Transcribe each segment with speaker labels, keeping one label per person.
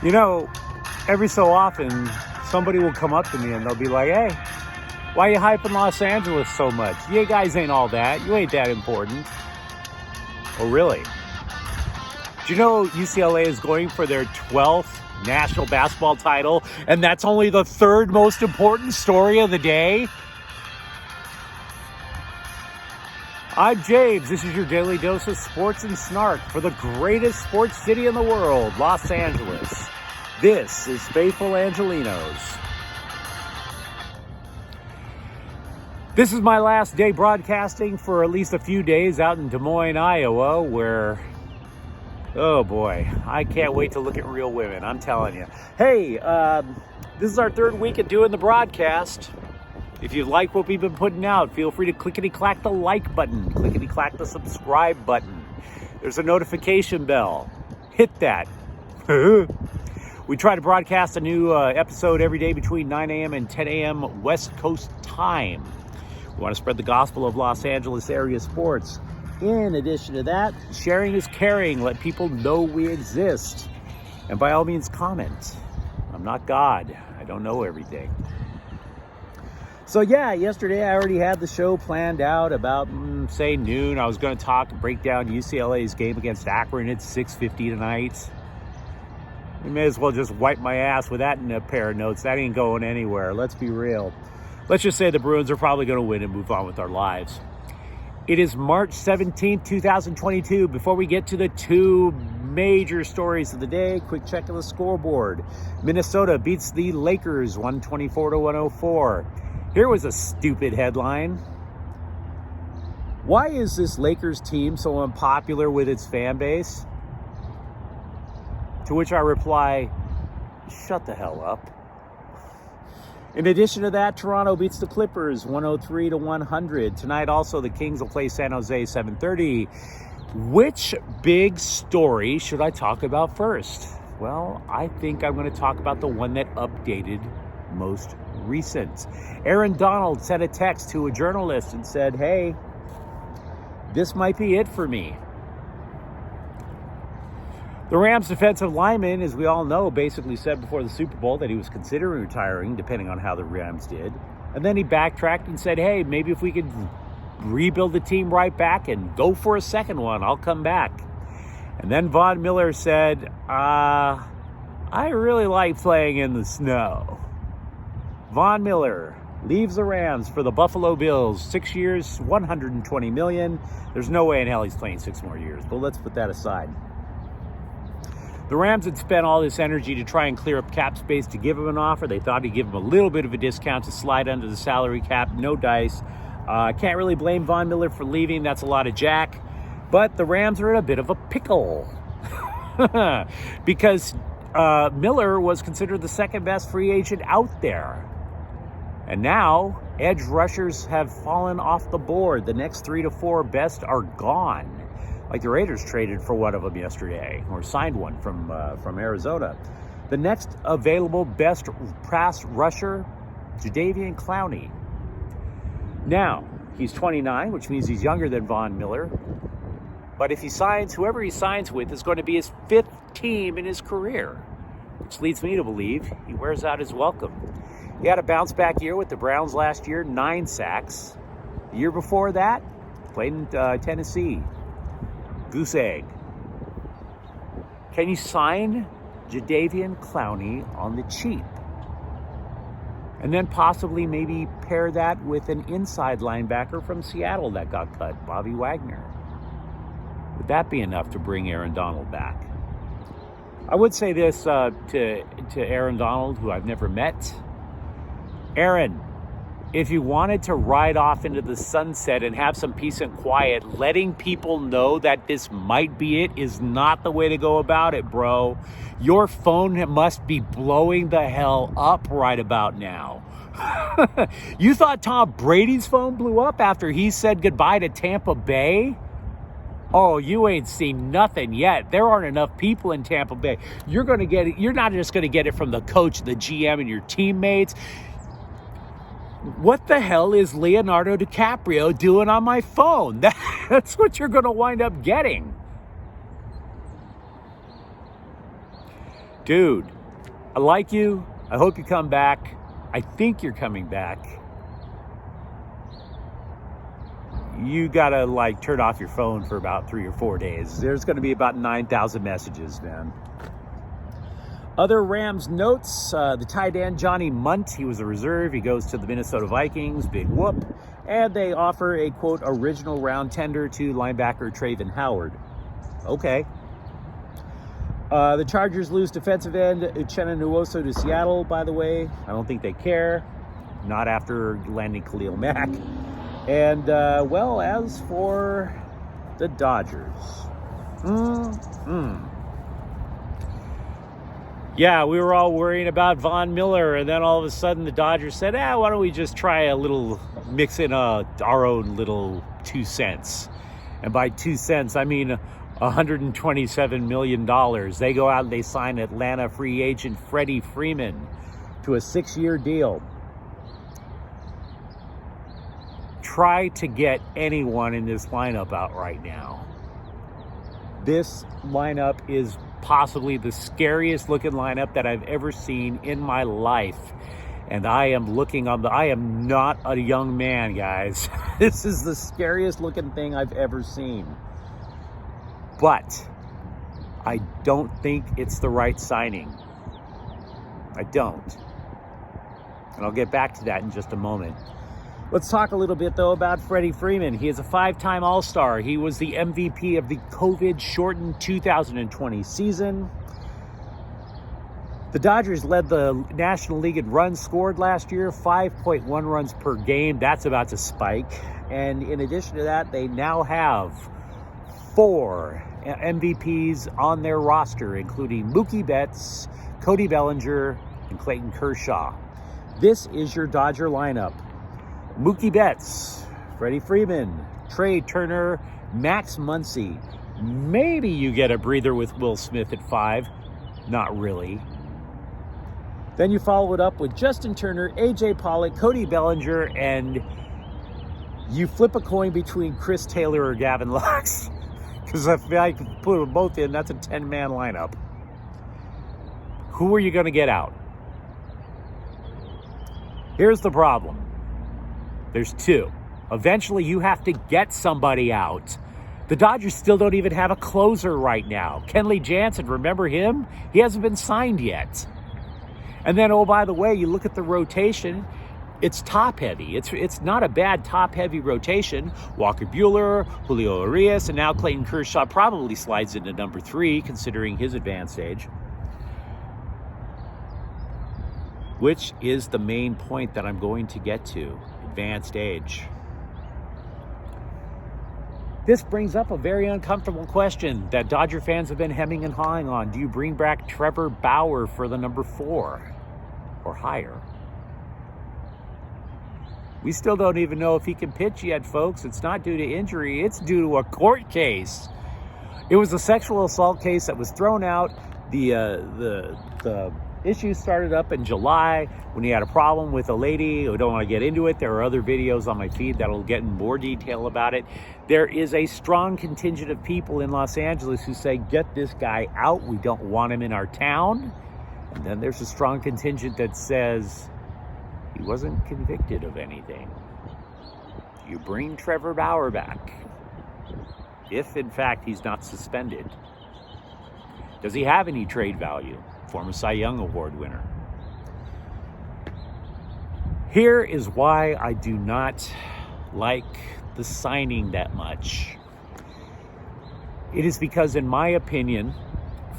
Speaker 1: You know, every so often, somebody will come up to me and they'll be like, hey, why are you hyping Los Angeles so much? You guys ain't all that. You ain't that important. Oh, really? Do you know UCLA is going for their 12th national basketball title, and that's only the third most important story of the day? I'm James. This is your daily dose of sports and snark for the greatest sports city in the world, Los Angeles. This is Faithful Angelenos. This is my last day broadcasting for at least a few days out in Des Moines, Iowa, where, oh boy, I can't wait to look at real women, I'm telling you. Hey, this is our third week of doing the broadcast. If you like what we've been putting out, feel free to clickety-clack the like button, clickety-clack the subscribe button. There's a notification bell. Hit that. We try to broadcast a new episode every day between 9 a.m. and 10 a.m. West Coast time. We want to spread the gospel of Los Angeles area sports. In addition to that, sharing is caring. Let people know we exist. And by all means, comment. I'm not God. I don't know everything. So yeah, yesterday I already had the show planned out about, say, noon. I was going to break down UCLA's game against Akron at 6:50 tonight. We may as well just wipe my ass with that in a pair of notes. That ain't going anywhere. Let's be real. Let's just say the Bruins are probably going to win and move on with our lives. It is March 17th, 2022. Before we get to the two major stories of the day, quick check of the scoreboard. Minnesota beats the Lakers 124-104. Here was a stupid headline. Why is this Lakers team so unpopular with its fan base? To which I reply, shut the hell up. In addition to that, Toronto beats the Clippers 103-100. Tonight also the Kings will play San Jose 7:30. Which big story should I talk about first? Well, I think I'm going to talk about the one that updated most recent. Aaron Donald sent a text to a journalist and said, hey, this might be it for me. The Rams defensive lineman, as we all know, basically said before the Super Bowl that he was considering retiring, depending on how the Rams did. And then he backtracked and said, hey, maybe if we could rebuild the team right back and go for a second one, I'll come back. And then Von Miller said, I really like playing in the snow. Von Miller leaves the Rams for the Buffalo Bills. 6 years, $120 million. There's no way in hell he's playing 6 more years, but let's put that aside. The Rams had spent all this energy to try and clear up cap space to give him an offer. They thought he'd give him a little bit of a discount to slide under the salary cap. No dice. Can't really blame Von Miller for leaving. That's a lot of jack. But the Rams are in a bit of a pickle. Because Miller was considered the second best free agent out there. And now, edge rushers have fallen off the board. The next 3 to 4 best are gone. Like the Raiders traded for one of them yesterday, or signed one from Arizona. The next available best pass rusher, Jadeveon Clowney. Now, he's 29, which means he's younger than Von Miller. But if he signs, whoever he signs with is going to be his 5th team in his career, which leads me to believe he wears out his welcome. He had a bounce-back year with the Browns last year, 9 sacks. The year before that, played in Tennessee. Goose egg. Can you sign Jadeveon Clowney on the cheap? And then possibly maybe pair that with an inside linebacker from Seattle that got cut, Bobby Wagner. Would that be enough to bring Aaron Donald back? I would say this to Aaron Donald, who I've never met. Aaron, if you wanted to ride off into the sunset and have some peace and quiet, letting people know that this might be it is not the way to go about it, bro. Your phone must be blowing the hell up right about now. You thought Tom Brady's phone blew up after he said goodbye to Tampa Bay? Oh, you ain't seen nothing yet. There aren't enough people in Tampa Bay. You're going to get it. You're not just going to get it from the coach, the GM, and your teammates. What the hell is Leonardo DiCaprio doing on my phone? That's what you're going to wind up getting. Dude, I like you. I hope you come back. I think you're coming back. You gotta like turn off your phone for about 3 or 4 days. There's gonna be about 9,000 messages, man. Other Rams notes, the tight end Johnny Munt, he was a reserve. He goes to the Minnesota Vikings, big whoop. And they offer a, quote, original round tender to linebacker Traven Howard. Okay. The Chargers lose defensive end Uchenna Nwosu to Seattle, by the way. I don't think they care. Not after landing Khalil Mack. And, well, as for the Dodgers. Yeah, we were all worrying about Von Miller, and then all of a sudden the Dodgers said, why don't we just try a little, mix in our own little 2 cents. And by 2 cents, I mean $127 million. They go out and they sign Atlanta free agent Freddie Freeman to a 6-year deal. Try to get anyone in this lineup out right now. This lineup is possibly the scariest looking lineup that I've ever seen in my life. And I am not a young man, guys. This is the scariest looking thing I've ever seen. But I don't think it's the right signing. I don't. And I'll get back to that in just a moment. Let's talk a little bit, though, about Freddie Freeman. He is a 5-time All-Star. He was the MVP of the COVID-shortened 2020 season. The Dodgers led the National League in runs scored last year, 5.1 runs per game. That's about to spike. And in addition to that, they now have 4 MVPs on their roster, including Mookie Betts, Cody Bellinger, and Clayton Kershaw. This is your Dodger lineup. Mookie Betts, Freddie Freeman, Trey Turner, Max Muncy. Maybe you get a breather with Will Smith at 5. Not really. Then you follow it up with Justin Turner, AJ Pollock, Cody Bellinger, and you flip a coin between Chris Taylor or Gavin Lux. Because if I could put them both in, that's a 10-man lineup. Who are you going to get out? Here's the problem. There's 2. Eventually, you have to get somebody out. The Dodgers still don't even have a closer right now. Kenley Jansen, remember him? He hasn't been signed yet. And then, oh, by the way, you look at the rotation. It's top-heavy. It's not a bad top-heavy rotation. Walker Buehler, Julio Urias, and now Clayton Kershaw probably slides into number 3, considering his advanced age. Which is the main point that I'm going to get to. Advanced age. This brings up a very uncomfortable question that Dodger fans have been hemming and hawing on. Do you bring back Trevor Bauer for the number 4 or higher? We still don't even know if he can pitch yet, folks. It's not due to injury. It's due to a court case. It was a sexual assault case that was thrown out. The issue started up in July when he had a problem with a lady. We don't want to get into it. There are other videos on my feed that'll get in more detail about it. There is a strong contingent of people in Los Angeles who say, get this guy out. We don't want him in our town. And then there's a strong contingent that says he wasn't convicted of anything. You bring Trevor Bauer back, if in fact he's not suspended. Does he have any trade value? Former Cy Young Award winner. Here is why I do not like the signing that much. It is because, in my opinion,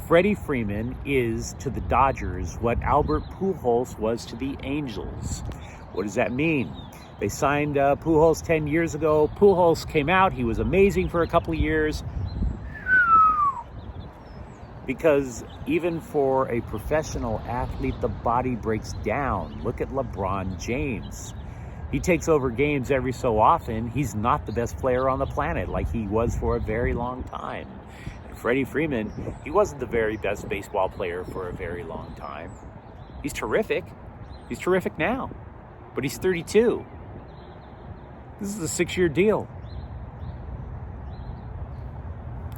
Speaker 1: Freddie Freeman is to the Dodgers what Albert Pujols was to the Angels. What does that mean? They signed Pujols 10 years ago. Pujols came out. He was amazing for a couple of years. Because even for a professional athlete, the body breaks down. Look at LeBron James. He takes over games every so often. He's not the best player on the planet like he was for a very long time. And Freddie Freeman, he wasn't the very best baseball player for a very long time. He's terrific. He's terrific now. But he's 32. This is a 6-year deal.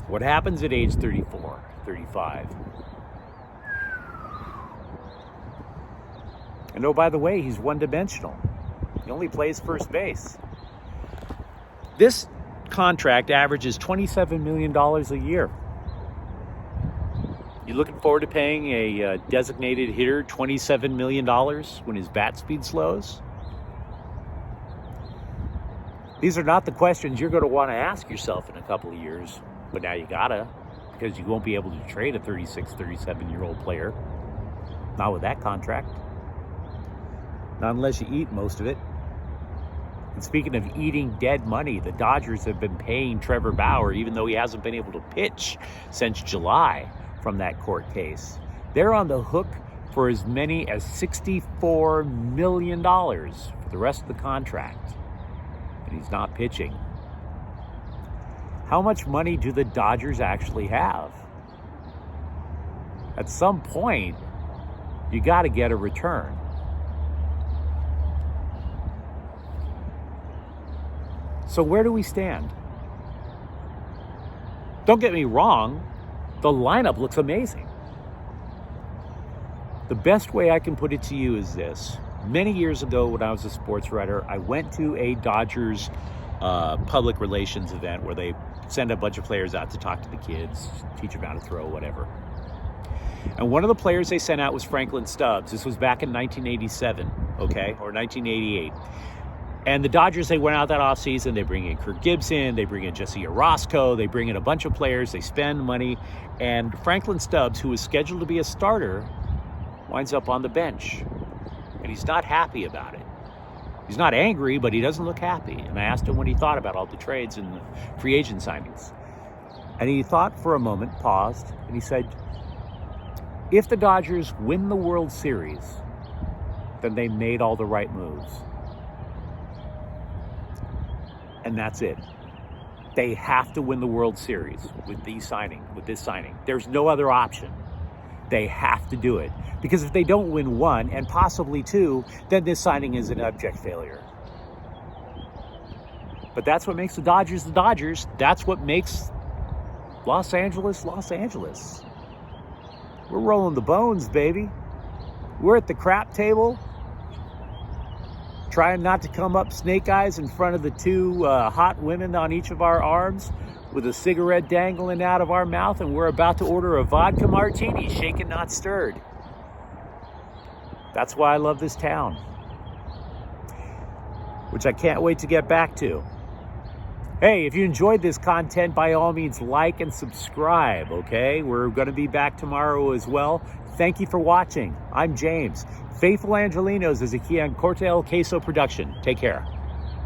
Speaker 1: What happens at age 34? 35. And oh, by the way, he's one-dimensional. He only plays first base. This contract averages $27 million a year. You looking forward to paying a designated hitter $27 million when his bat speed slows? These are not the questions you're going to want to ask yourself in a couple of years, but now you gotta, because you won't be able to trade a 36, 37-year-old player. Not with that contract. Not unless you eat most of it. And speaking of eating dead money, the Dodgers have been paying Trevor Bauer, even though he hasn't been able to pitch since July from that court case. They're on the hook for as many as $64 million for the rest of the contract. And he's not pitching. How much money do the Dodgers actually have? At some point, you got to get a return. So where do we stand? Don't get me wrong, the lineup looks amazing. The best way I can put it to you is this. Many years ago when I was a sports writer, I went to a Dodgers public relations event where they send a bunch of players out to talk to the kids, teach them how to throw, whatever. And one of the players they sent out was Franklin Stubbs. This was back in 1987, okay, or 1988. And the Dodgers, they went out that offseason. They bring in Kirk Gibson. They bring in Jesse Orosco. They bring in a bunch of players. They spend money. And Franklin Stubbs, who was scheduled to be a starter, winds up on the bench. And he's not happy about it. He's not angry, but he doesn't look happy. And I asked him what he thought about all the trades and the free agent signings. And he thought for a moment, paused, and he said, if the Dodgers win the World Series, then they made all the right moves. And that's it. They have to win the World Series with this signing. There's no other option. They have to do it. Because if they don't win one, and possibly two, then this signing is an abject failure. But that's what makes the Dodgers the Dodgers. That's what makes Los Angeles, Los Angeles. We're rolling the bones, baby. We're at the crap table, trying not to come up snake eyes in front of the two hot women on each of our arms with a cigarette dangling out of our mouth, and we're about to order a vodka martini, shaken, not stirred. That's why I love this town, which I can't wait to get back to. Hey, if you enjoyed this content, by all means, like and subscribe, okay? We're going to be back tomorrow as well. Thank you for watching. I'm James. Faithful Angelenos is a Kian Cortel Queso production. Take care.